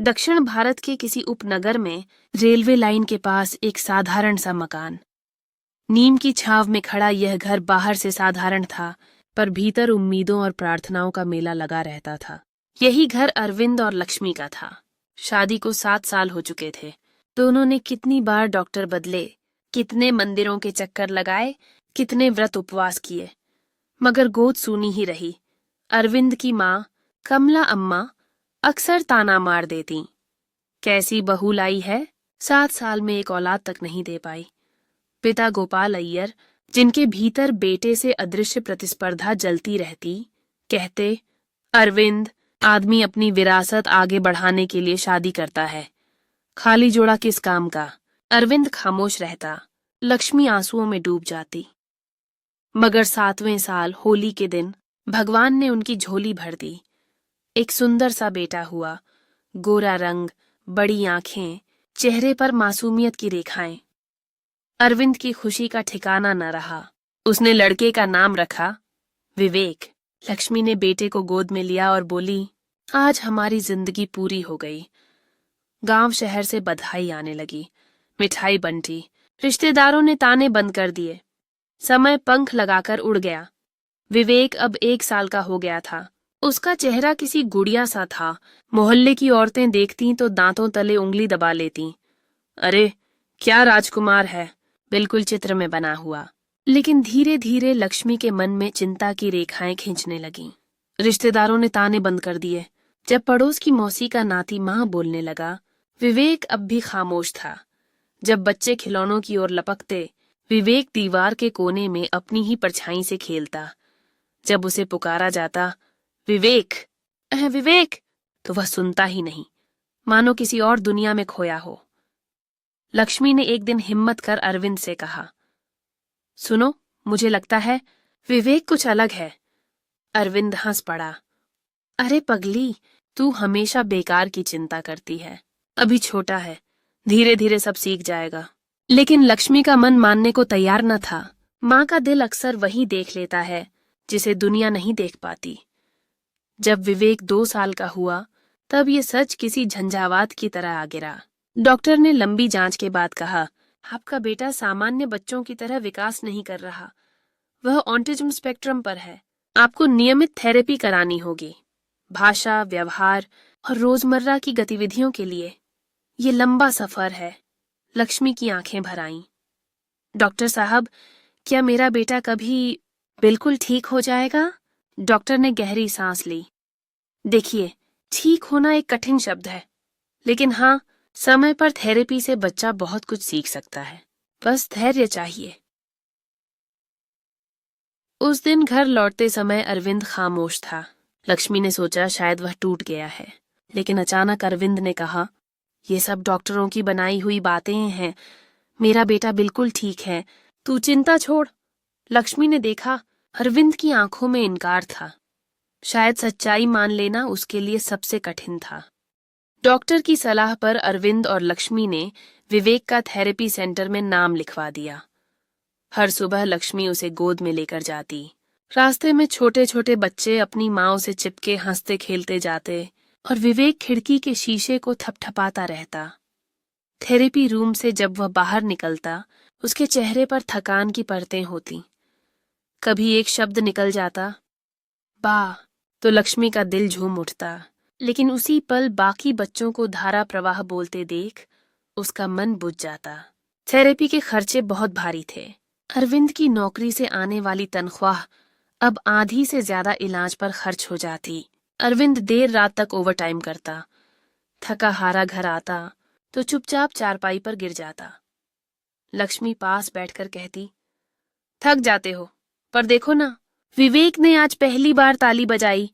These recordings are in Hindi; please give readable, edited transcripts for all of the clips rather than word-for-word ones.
दक्षिण भारत के किसी उपनगर में रेलवे लाइन के पास एक साधारण सा मकान। नीम की छांव में खड़ा यह घर बाहर से साधारण था, पर भीतर उम्मीदों और प्रार्थनाओं का मेला लगा रहता था। यही घर अरविंद और लक्ष्मी का था। शादी को 7 साल हो चुके थे। दोनों ने कितनी बार डॉक्टर बदले, कितने मंदिरों के चक्कर लगाए, कितने व्रत उपवास किए, मगर गोद सूनी ही रही। अरविंद की माँ कमला अम्मा अक्सर ताना मार देती, कैसी बहू लाई है, 7 साल में एक औलाद तक नहीं दे पाई। पिता गोपाल अय्यर, जिनके भीतर बेटे से अदृश्य प्रतिस्पर्धा जलती रहती, कहते, अरविंद, आदमी अपनी विरासत आगे बढ़ाने के लिए शादी करता है, खाली जोड़ा किस काम का। अरविंद खामोश रहता, लक्ष्मी आंसुओं में डूब जाती। मगर 7वें साल होली के दिन भगवान ने उनकी झोली भर दी। एक सुंदर सा बेटा हुआ, गोरा रंग, बड़ी आंखें, चेहरे पर मासूमियत की रेखाएं। अरविंद की खुशी का ठिकाना न रहा। उसने लड़के का नाम रखा विवेक। लक्ष्मी ने बेटे को गोद में लिया और बोली, आज हमारी जिंदगी पूरी हो गई। गांव शहर से बधाई आने लगी, मिठाई बंटी, रिश्तेदारों ने ताने बंद कर दिए। समय पंख लगाकर उड़ गया। विवेक अब 1 साल का हो गया था। उसका चेहरा किसी गुड़िया सा था। मोहल्ले की औरतें देखतीं तो दांतों तले उंगली दबा लेतीं। अरे क्या राजकुमार है, बिल्कुल चित्र में बना हुआ। लेकिन धीरे धीरे लक्ष्मी के मन में चिंता की रेखाएं खींचने लगीं। रिश्तेदारों ने ताने बंद कर दिए। जब पड़ोस की मौसी का नाती मां बोलने लगा, विवेक अब भी खामोश था। जब बच्चे खिलौनों की ओर लपकते, विवेक दीवार के कोने में अपनी ही परछाई से खेलता। जब उसे पुकारा जाता, विवेक, विवेक, तो वह सुनता ही नहीं, मानो किसी और दुनिया में खोया हो। लक्ष्मी ने एक दिन हिम्मत कर अरविंद से कहा, सुनो, मुझे लगता है विवेक कुछ अलग है। अरविंद हंस पड़ा। अरे पगली, तू हमेशा बेकार की चिंता करती है। अभी छोटा है, धीरे धीरे सब सीख जाएगा। लेकिन लक्ष्मी का मन मानने को तैयार न था। माँ का दिल अक्सर वही देख लेता है जिसे दुनिया नहीं देख पाती। जब विवेक 2 साल का हुआ, तब ये सच किसी झंझावात की तरह आ गिरा। डॉक्टर ने लंबी जांच के बाद कहा, आपका बेटा सामान्य बच्चों की तरह विकास नहीं कर रहा, वह ऑटिज्म स्पेक्ट्रम पर है। आपको नियमित थेरेपी करानी होगी, भाषा, व्यवहार और रोजमर्रा की गतिविधियों के लिए। ये लंबा सफर है। लक्ष्मी की आंखें भर आईं। डॉक्टर साहब, क्या मेरा बेटा कभी बिल्कुल ठीक हो जाएगा? डॉक्टर ने गहरी सांस ली। देखिए, ठीक होना एक कठिन शब्द है, लेकिन हाँ, समय पर थेरेपी से बच्चा बहुत कुछ सीख सकता है। बस धैर्य चाहिए। उस दिन घर लौटते समय अरविंद खामोश था। लक्ष्मी ने सोचा शायद वह टूट गया है, लेकिन अचानक अरविंद ने कहा, ये सब डॉक्टरों की बनाई हुई बातें हैं, मेरा बेटा बिल्कुल ठीक है, तू चिंता छोड़। लक्ष्मी ने देखा, अरविंद की आंखों में इनकार था। शायद सच्चाई मान लेना उसके लिए सबसे कठिन था। डॉक्टर की सलाह पर अरविंद और लक्ष्मी ने विवेक का थेरेपी सेंटर में नाम लिखवा दिया। हर सुबह लक्ष्मी उसे गोद में लेकर जाती। रास्ते में छोटे छोटे बच्चे अपनी माँओं से चिपके हंसते खेलते जाते और विवेक खिड़की के शीशे को थपथपाता रहता। थेरेपी रूम से जब वह बाहर निकलता, उसके चेहरे पर थकान की परतें होती। कभी एक शब्द निकल जाता, बा, तो लक्ष्मी का दिल झूम उठता। लेकिन उसी पल बाकी बच्चों को धारा प्रवाह बोलते देख उसका मन बुझ जाता। थेरेपी के खर्चे बहुत भारी थे। अरविंद की नौकरी से आने वाली तनख्वाह अब आधी से ज्यादा इलाज पर खर्च हो जाती। अरविंद देर रात तक ओवरटाइम करता। थका हारा घर आता तो चुपचाप चारपाई पर गिर जाता। लक्ष्मी पास बैठकर कहती, थक जाते हो, पर देखो ना, विवेक ने आज पहली बार ताली बजाई।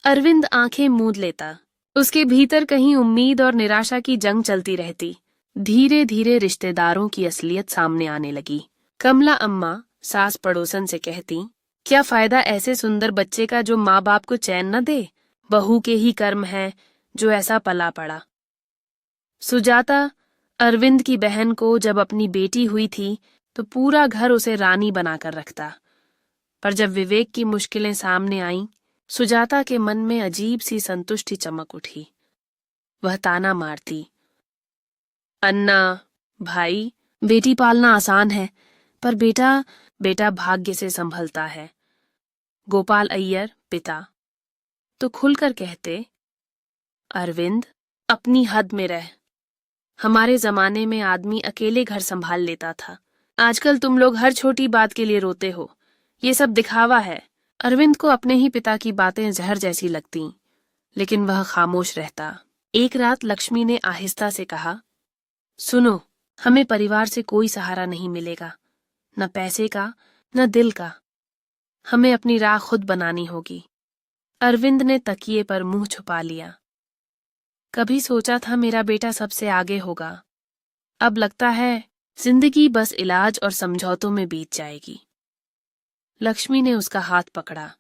अरविंद आंखें मूंद लेता। उसके भीतर कहीं उम्मीद और निराशा की जंग चलती रहती। धीरे धीरे रिश्तेदारों की असलियत सामने आने लगी। कमला अम्मा सास पड़ोसन से कहती, क्या फायदा ऐसे सुंदर बच्चे का जो माँ बाप को चैन न दे? बहू के ही कर्म है जो ऐसा पला पड़ा। सुजाता, अरविंद की बहन को जब अपनी बेटी हुई थी तो पूरा घर उसे रानी बनाकर रखता। पर जब विवेक की मुश्किलें सामने आईं, सुजाता के मन में अजीब सी संतुष्टि चमक उठी। वह ताना मारती, अन्ना, भाई, बेटी पालना आसान है, पर बेटा भाग्य से संभलता है। गोपाल अय्यर, पिता, तो खुलकर कहते, अरविंद, अपनी हद में रह। हमारे जमाने में आदमी अकेले घर संभाल लेता था। आजकल तुम लोग हर छोटी बात के लिए रोते हो। ये सब दिखावा है। अरविंद को अपने ही पिता की बातें जहर जैसी लगतीं, लेकिन वह खामोश रहता। एक रात लक्ष्मी ने आहिस्ता से कहा, सुनो, हमें परिवार से कोई सहारा नहीं मिलेगा, न पैसे का, न दिल का। हमें अपनी राह खुद बनानी होगी। अरविंद ने तकिए पर मुंह छुपा लिया। कभी सोचा था मेरा बेटा सबसे आगे होगा। अब लगता है जिंदगी बस इलाज और समझौतों में बीत जाएगी। लक्ष्मी ने उसका हाथ पकड़ा।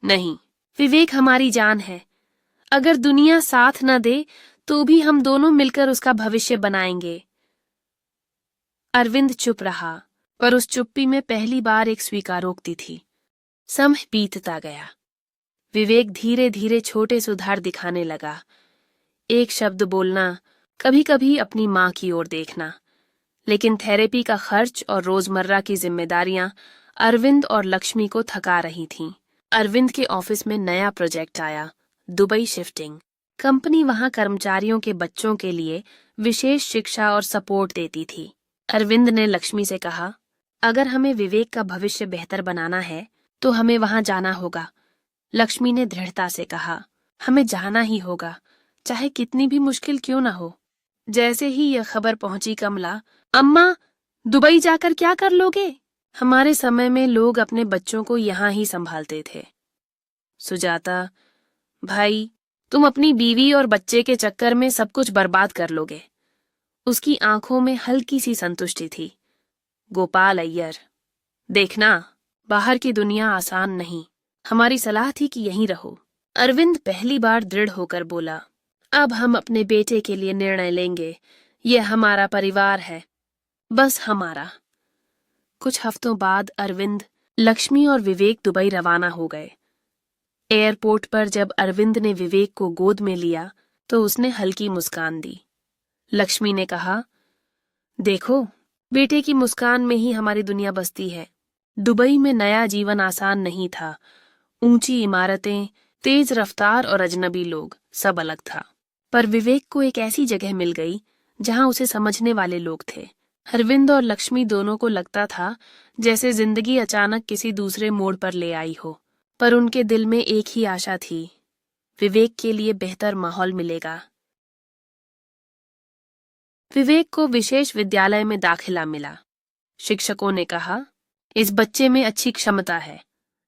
नहीं, विवेक हमारी जान है। अगर दुनिया साथ न दे तो भी हम दोनों मिलकर उसका भविष्य बनाएंगे। अरविंद चुप रहा, पर उस चुप्पी में पहली बार एक स्वीकारोक्ति थी। समय बीतता गया। विवेक धीरे धीरे छोटे सुधार दिखाने लगा। एक शब्द बोलना, कभी कभी अपनी मां की ओर देखना। लेकिन थेरेपी का खर्च और रोजमर्रा की जिम्मेदारियां अरविंद और लक्ष्मी को थका रही थीं। अरविंद के ऑफिस में नया प्रोजेक्ट आया, दुबई शिफ्टिंग। कंपनी वहां कर्मचारियों के बच्चों के लिए विशेष शिक्षा और सपोर्ट देती थी। अरविंद ने लक्ष्मी से कहा, अगर हमें विवेक का भविष्य बेहतर बनाना है तो हमें वहां जाना होगा। लक्ष्मी ने दृढ़ता से कहा, हमें जाना ही होगा, चाहे कितनी भी मुश्किल क्यों न हो। जैसे ही यह खबर पहुंची कमला, अम्मा, दुबई जाकर क्या कर लोगे? हमारे समय में लोग अपने बच्चों को यहां ही संभालते थे। सुजाता, भाई, तुम अपनी बीवी और बच्चे के चक्कर में सब कुछ बर्बाद कर लोगे। उसकी आंखों में हल्की सी संतुष्टि थी। गोपाल अय्यर, देखना, बाहर की दुनिया आसान नहीं। हमारी सलाह थी कि यहीं रहो। अरविंद पहली बार दृढ़ होकर बोला, अब हम अपने बेटे के लिए निर्णय लेंगे। यह हमारा परिवार है, बस हमारा। कुछ हफ्तों बाद अरविंद, लक्ष्मी और विवेक दुबई रवाना हो गए। एयरपोर्ट पर जब अरविंद ने विवेक को गोद में लिया तो उसने हल्की मुस्कान दी। लक्ष्मी ने कहा, देखो, बेटे की मुस्कान में ही हमारी दुनिया बसती है। दुबई में नया जीवन आसान नहीं था। ऊंची इमारतें, तेज रफ्तार और अजनबी लोग, सब अलग था। पर विवेक को एक ऐसी जगह मिल गई जहां उसे समझने वाले लोग थे। अरविंद और लक्ष्मी दोनों को लगता था जैसे जिंदगी अचानक किसी दूसरे मोड़ पर ले आई हो। पर उनके दिल में एक ही आशा थी, विवेक के लिए बेहतर माहौल मिलेगा। विवेक को विशेष विद्यालय में दाखिला मिला। शिक्षकों ने कहा, इस बच्चे में अच्छी क्षमता है,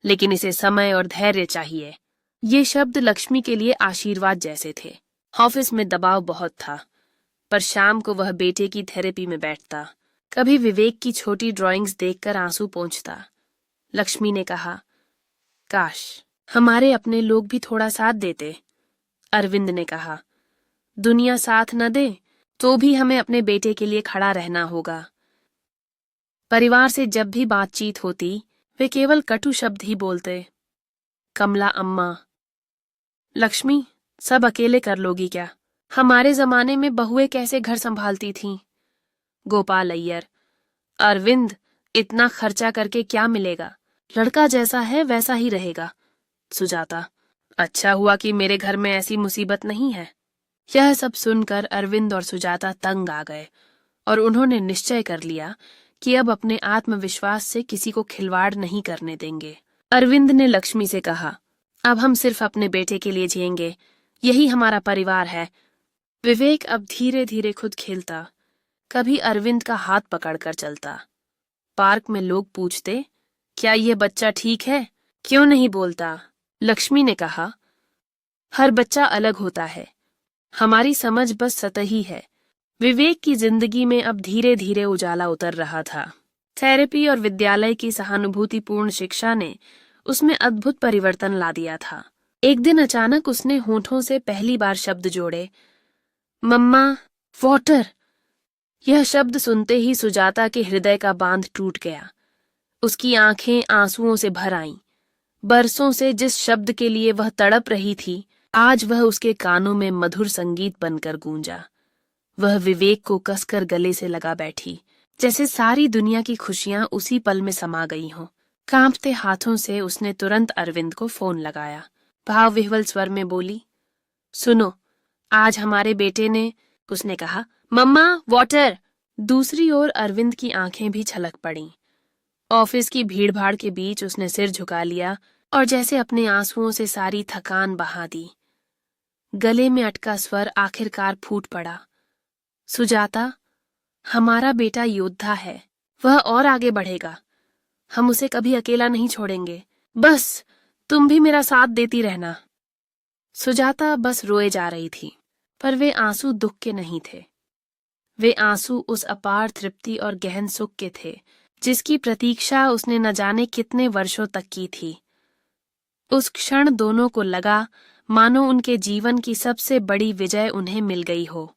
लेकिन इसे समय और धैर्य चाहिए। ये शब्द लक्ष्मी के लिए आशीर्वाद जैसे थे। ऑफिस में दबाव बहुत था, पर शाम को वह बेटे की थेरेपी में बैठता। कभी विवेक की छोटी ड्राइंग्स देखकर आंसू पोंछता। लक्ष्मी ने कहा, काश हमारे अपने लोग भी थोड़ा साथ देते। अरविंद ने कहा, दुनिया साथ न दे तो भी हमें अपने बेटे के लिए खड़ा रहना होगा। परिवार से जब भी बातचीत होती, वे केवल कटु शब्द ही बोलते। कमला अम्मा, लक्ष्मी, सब अकेले कर लोगी क्या? हमारे जमाने में बहुएं कैसे घर संभालती थीं? गोपाल अय्यर, अरविंद, इतना खर्चा करके क्या मिलेगा? लड़का जैसा है वैसा ही रहेगा। सुजाता, अच्छा हुआ कि मेरे घर में ऐसी मुसीबत नहीं है। यह सब सुनकर अरविंद और सुजाता तंग आ गए और उन्होंने निश्चय कर लिया कि अब अपने आत्मविश्वास से किसी को खिलवाड़ नहीं करने देंगे। अरविंद ने लक्ष्मी से कहा, अब हम सिर्फ अपने बेटे के लिए जिएंगे, यही हमारा परिवार है। विवेक अब धीरे धीरे खुद खेलता, कभी अरविंद का हाथ पकड़कर चलता। पार्क में लोग पूछते, क्या ये बच्चा ठीक है? क्यों नहीं बोलता? लक्ष्मी ने कहा, हर बच्चा अलग होता है, हमारी समझ बस सतही है। विवेक की जिंदगी में अब धीरे धीरे उजाला उतर रहा था। थेरेपी और विद्यालय की सहानुभूतिपूर्ण शिक्षा ने उसमें अद्भुत परिवर्तन ला दिया था। एक दिन अचानक उसने होठों से पहली बार शब्द जोड़े, मम्मा, वाटर। यह शब्द सुनते ही सुजाता के हृदय का बांध टूट गया। उसकी आंखें आंसुओं से भर आईं। बरसों से जिस शब्द के लिए वह तड़प रही थी, आज वह उसके कानों में मधुर संगीत बनकर गूंजा। वह विवेक को कसकर गले से लगा बैठी, जैसे सारी दुनिया की खुशियां उसी पल में समा गई हों। कांपते हाथों से उसने तुरंत अरविंद को फोन लगाया। भाव विह्वल स्वर में बोली, सुनो, आज हमारे बेटे ने, उसने कहा, मम्मा वाटर। दूसरी ओर अरविंद की आंखें भी छलक पड़ीं। ऑफिस की भीड़भाड़ के बीच उसने सिर झुका लिया और जैसे अपने आंसुओं से सारी थकान बहा दी। गले में अटका स्वर आखिरकार फूट पड़ा, सुजाता, हमारा बेटा योद्धा है, वह और आगे बढ़ेगा। हम उसे कभी अकेला नहीं छोड़ेंगे। बस तुम भी मेरा साथ देती रहना। सुजाता बस रोए जा रही थी, पर वे आंसू दुख के नहीं थे। वे आंसू उस अपार तृप्ति और गहन सुख के थे जिसकी प्रतीक्षा उसने न जाने कितने वर्षों तक की थी। उस क्षण दोनों को लगा मानो उनके जीवन की सबसे बड़ी विजय उन्हें मिल गई हो।